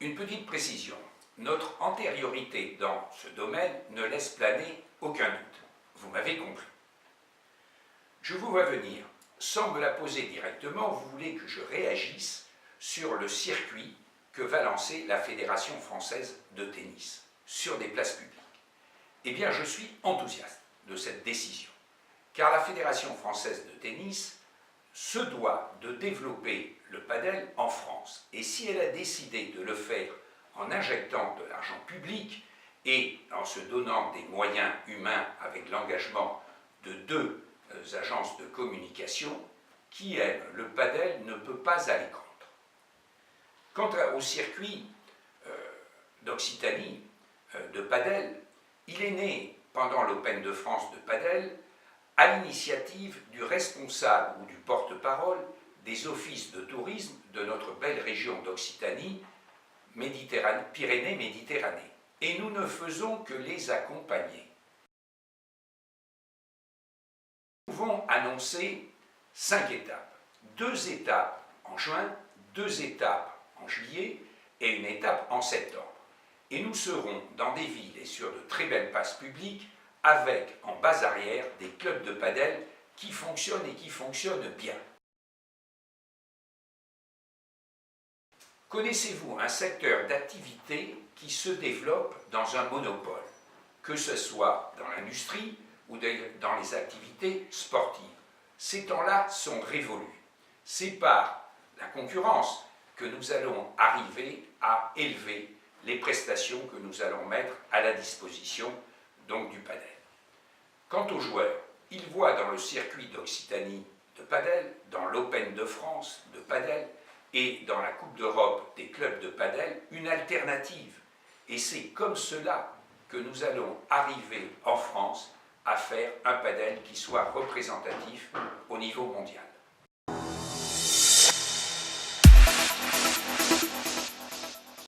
Une petite précision. Notre antériorité dans ce domaine ne laisse planer aucun doute. Vous m'avez compris. Je vous vois venir. Sans me la poser directement, vous voulez que je réagisse sur le circuit que va lancer la Fédération française de tennis sur des places publiques. Eh bien, je suis enthousiaste de cette décision, car la Fédération française de tennis se doit de développer le padel en France. Et si elle a décidé de le faire en injectant de l'argent public et en se donnant des moyens humains avec l'engagement de deux agences de communication, qui aime le padel ne peut pas aller contre. Quant au circuit d'Occitanie de padel, il est né pendant l'Open de France de padel à l'initiative du responsable ou du porte-parole des offices de tourisme de notre belle région d'Occitanie, Pyrénées-Méditerranée. Et nous ne faisons que les accompagner. Nous pouvons annoncer 5 étapes. 2 étapes en juin, 2 étapes en juillet et une étape en septembre. Et nous serons dans des villes et sur de très belles places publiques avec en base arrière des clubs de padel qui fonctionnent et qui fonctionnent bien. Connaissez-vous un secteur d'activité qui se développe dans un monopole, que ce soit dans l'industrie ou dans les activités sportives? Ces temps-là sont révolus. C'est par la concurrence que nous allons arriver à élever les prestations que nous allons mettre à la disposition donc du padel. Quant aux joueurs, ils voient dans le circuit d'Occitanie de padel, dans l'Open de France de padel et dans la Coupe d'Europe des clubs de padel une alternative. Et c'est comme cela que nous allons arriver en France à faire un padel qui soit représentatif au niveau mondial.